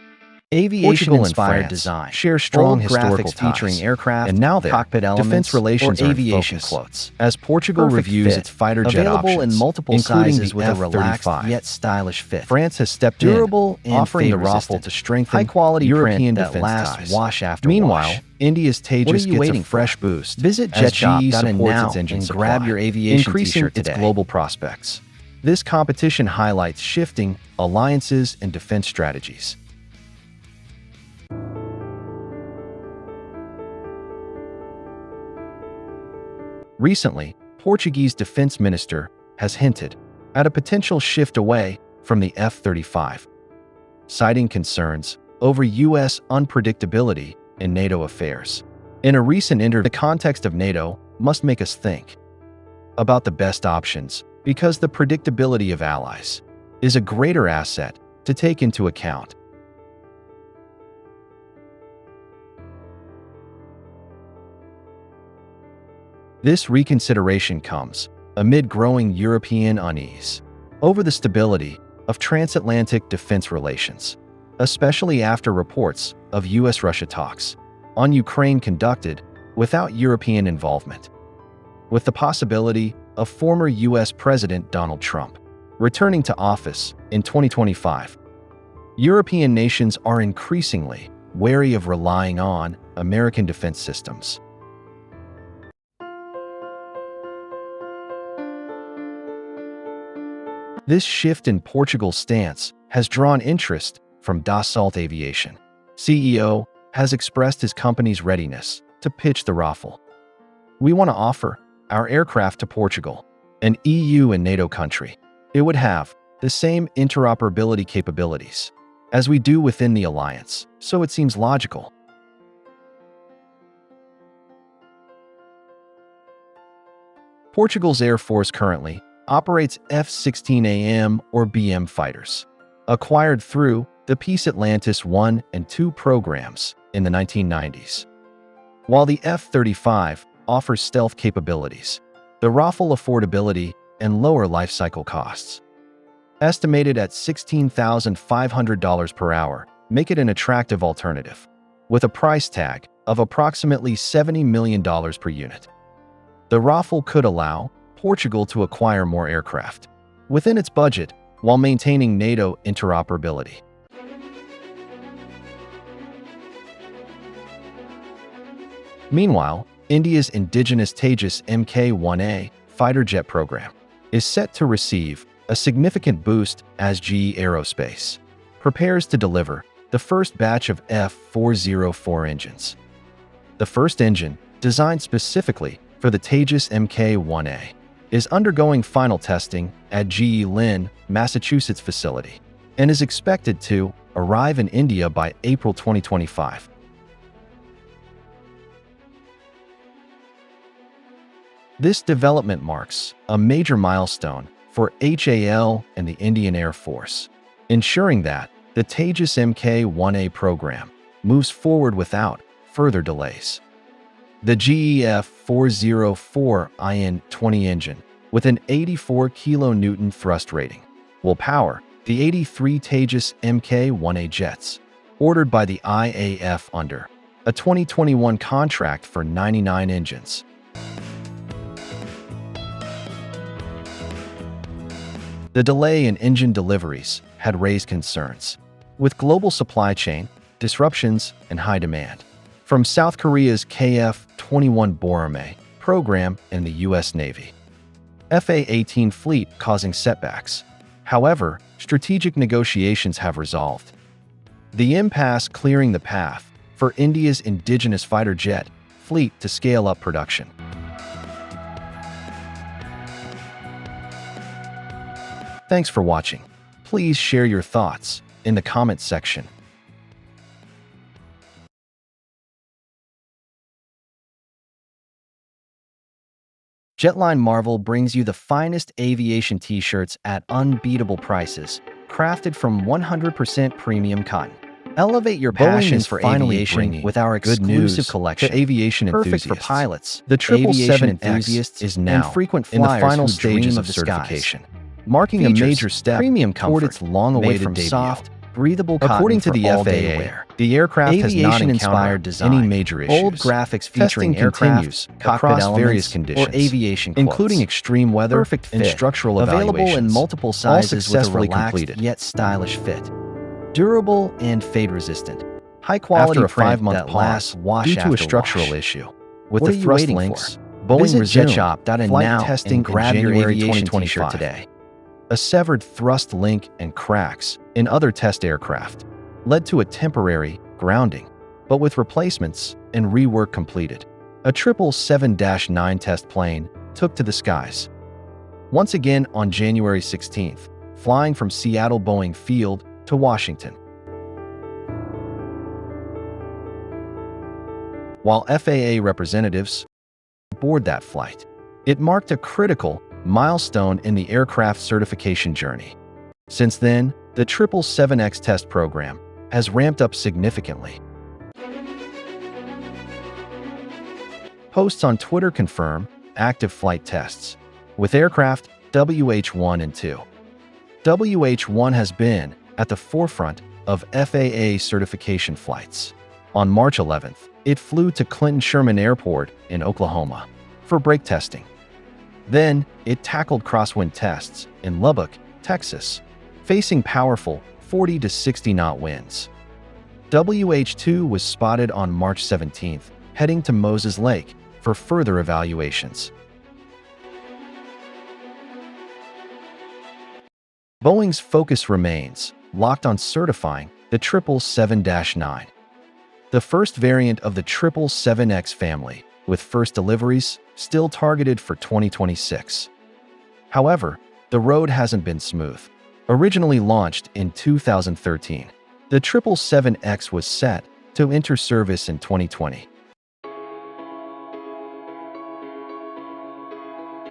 Aviation-inspired design, share strong historical ties, featuring aircraft, and now cockpit elements, defense relations, or aviation quotes. As Portugal reviews its fighter jet Available options, in multiple including sizes the with a F-35, relaxed yet stylish fit. France has stepped Durable in, and offering the fade-resistant. Rafale to strengthen High-quality European print that defense lasts ties. wash after Meanwhile, wash. India's What are Tejas you gets waiting a fresh for? boost Visit as JetShop.in GE supports now its engine and supply, grab your aviation increasing t-shirt its today. global prospects. This competition highlights shifting alliances and defense strategies. Recently, Portuguese defense minister has hinted at a potential shift away from the F-35, citing concerns over U.S. unpredictability in NATO affairs. In a recent interview, the context of NATO must make us think about the best options because the predictability of allies is a greater asset to take into account. This reconsideration comes amid growing European unease over the stability of transatlantic defense relations, especially after reports of U.S.-Russia talks on Ukraine conducted without European involvement. With the possibility of former U.S. President Donald Trump returning to office in 2025, European nations are increasingly wary of relying on American defense systems. This shift in Portugal's stance has drawn interest from Dassault Aviation. CEO has expressed his company's readiness to pitch the Rafale. "We want to offer our aircraft to Portugal, an EU and NATO country. It would have the same interoperability capabilities as we do within the alliance, so it seems logical." Portugal's Air Force currently operates F-16 or BM fighters, acquired through the Peace Atlantis 1 and 2 programs in the 1990s. While the F-35 offers stealth capabilities, the Rafale affordability and lower lifecycle costs, estimated at $16,500 per hour, make it an attractive alternative, with a price tag of approximately $70 million per unit. The Rafale could allow Portugal to acquire more aircraft within its budget while maintaining NATO interoperability. Meanwhile, India's indigenous Tejas Mk-1A fighter jet program is set to receive a significant boost as GE Aerospace prepares to deliver the first batch of F-404 engines. The first engine, designed specifically for the Tejas Mk-1A, is undergoing final testing at GE Lynn, Massachusetts facility and is expected to arrive in India by April 2025. This development marks a major milestone for HAL and the Indian Air Force, ensuring that the Tejas Mk-1A program moves forward without further delays. The GE F-404 IN-20 engine, with an 84 kN thrust rating, will power the 83 Tejas Mk-1A jets, ordered by the IAF under a 2021 contract for 99 engines. The delay in engine deliveries had raised concerns, with global supply chain disruptions and high demand from South Korea's KF-21 Borame program and the U.S. Navy FA-18 fleet causing setbacks. However, strategic negotiations have resolved the impasse, clearing the path for India's indigenous fighter jet fleet to scale up production. Thanks for watching. Please share your thoughts in the comments section. Jetline Marvel brings you the finest aviation t-shirts at unbeatable prices, crafted from 100% premium cotton. Elevate your passion for aviation with our exclusive collection. Aviation Perfect enthusiasts. for pilots, The aviation 777X enthusiages, is now and frequent in the flyers final who stages dream of the skies. certification, marking a Features, major step premium toward comfort, its long-awaited made from debut. soft, breathable cotton According to for the all-day FAA, wear. the aircraft has not Aviation-inspired encountered design, any major issues. bold graphics featuring Testing aircraft, continues cockpit across elements, various conditions, or aviation quotes. including extreme weather Perfect and fit, structural available evaluations, in multiple all sizes with a successfully relaxed completed. yet stylish fit. Durable and fade-resistant. High-quality After a print 5-month that pause lasts wash due to a after structural wash. issue, with What the are you thrust waiting links, for? Boeing Visit resumed jetshop.in flight now testing and grab in your January aviation 2025 t-shirt today. A severed thrust link and cracks in other test aircraft led to a temporary grounding, but with replacements and rework completed, a 777-9 test plane took to the skies. Once again on January 16th, flying from Seattle Boeing Field to Washington. While FAA representatives board that flight, it marked a critical milestone in the aircraft certification journey. Since then, the 777X test program has ramped up significantly. Posts on Twitter confirm active flight tests with aircraft WH-1 and 2. WH-1 has been at the forefront of FAA certification flights. On March 11th, it flew to Clinton Sherman Airport in Oklahoma for brake testing. Then, it tackled crosswind tests in Lubbock, Texas, facing powerful 40 to 60 knot winds. WH-2 was spotted on March 17th, heading to Moses Lake for further evaluations. Boeing's focus remains locked on certifying the 777-9, the first variant of the 777X family, with first deliveries still targeted for 2026. However, the road hasn't been smooth. Originally launched in 2013, the 777X was set to enter service in 2020.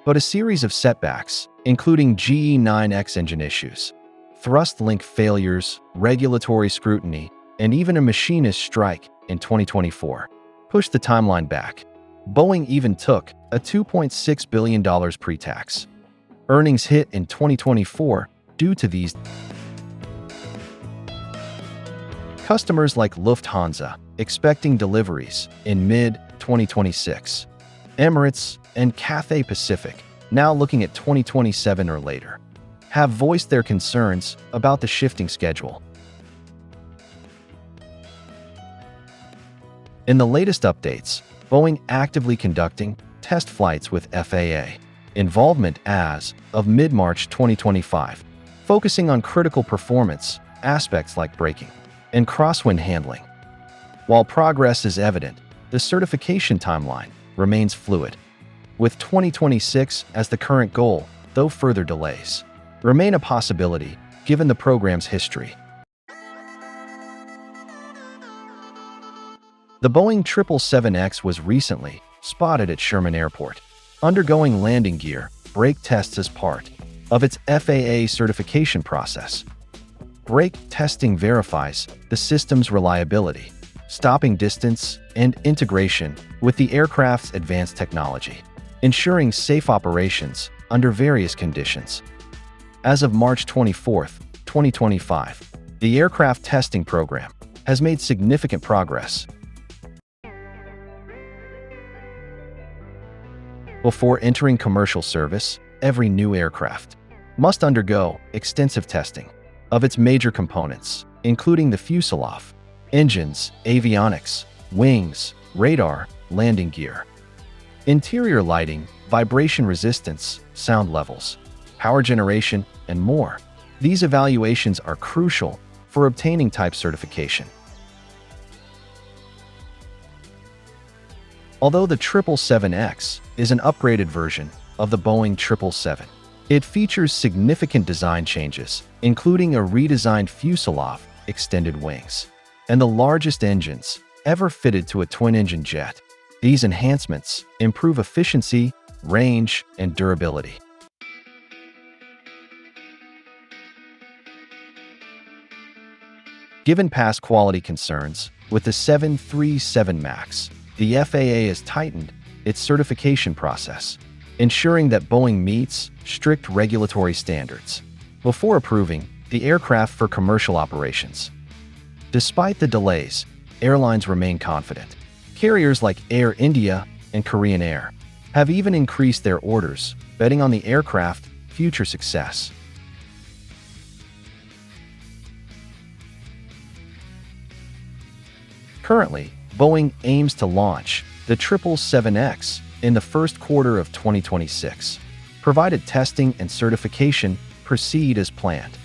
But a series of setbacks, including GE9X engine issues, thrust link failures, regulatory scrutiny, and even a machinist strike in 2024, pushed the timeline back. Boeing even took a $2.6 billion pre-tax earnings hit in 2024 due to these. Customers like Lufthansa, expecting deliveries in mid-2026. Emirates and Cathay Pacific, now looking at 2027 or later, have voiced their concerns about the shifting schedule. In the latest updates, Boeing actively conducting test flights with FAA involvement as of mid-March 2025, focusing on critical performance aspects like braking and crosswind handling. While progress is evident, the certification timeline remains fluid, with 2026 as the current goal, though further delays remain a possibility given the program's history. The Boeing 777X was recently spotted at Sherman Airport, undergoing landing gear brake tests as part of its FAA certification process. Brake testing verifies the system's reliability, stopping distance, and integration with the aircraft's advanced technology, ensuring safe operations under various conditions. As of March 24, 2025, the aircraft testing program has made significant progress. Before entering commercial service, every new aircraft must undergo extensive testing of its major components, including the fuselage, engines, avionics, wings, radar, landing gear, interior lighting, vibration resistance, sound levels, power generation, and more. These evaluations are crucial for obtaining type certification. Although the 777X is an upgraded version of the Boeing 777, it features significant design changes, including a redesigned fuselage, extended wings, and the largest engines ever fitted to a twin-engine jet. These enhancements improve efficiency, range, and durability. Given past quality concerns, with the 737 MAX, the FAA has tightened its certification process, ensuring that Boeing meets strict regulatory standards before approving the aircraft for commercial operations. Despite the delays, airlines remain confident. Carriers like Air India and Korean Air have even increased their orders, betting on the aircraft's future success. Currently, Boeing aims to launch the 777X in the first quarter of 2026, provided testing and certification proceed as planned.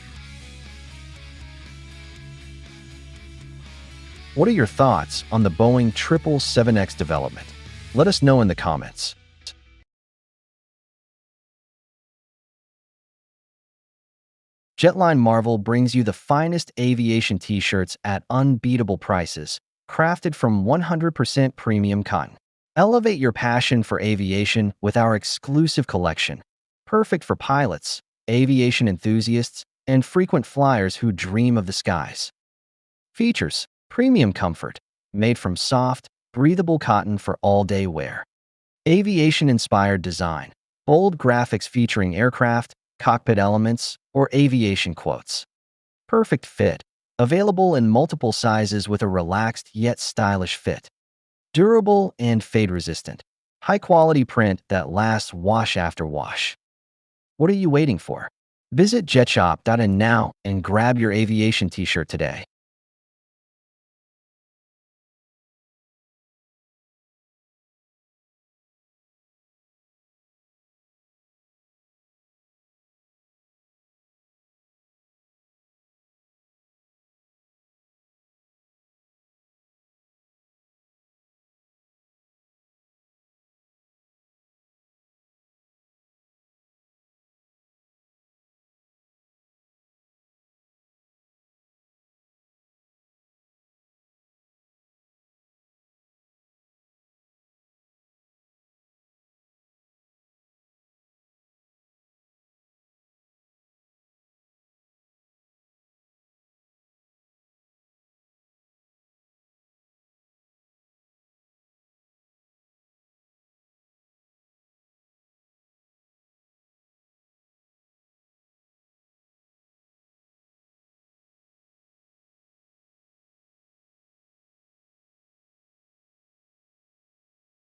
What are your thoughts on the Boeing 777X development? Let us know in the comments. Jetline Marvel brings you the finest aviation t-shirts at unbeatable prices, crafted from 100% premium cotton. Elevate your passion for aviation with our exclusive collection, perfect for pilots, aviation enthusiasts, and frequent flyers who dream of the skies. Features: premium comfort, made from soft, breathable cotton for all-day wear. Aviation-inspired design, bold graphics featuring aircraft, cockpit elements, or aviation quotes. Perfect fit, available in multiple sizes with a relaxed yet stylish fit. Durable and fade-resistant, high-quality print that lasts wash after wash. What are you waiting for? Visit jetshop.in now and grab your aviation t-shirt today.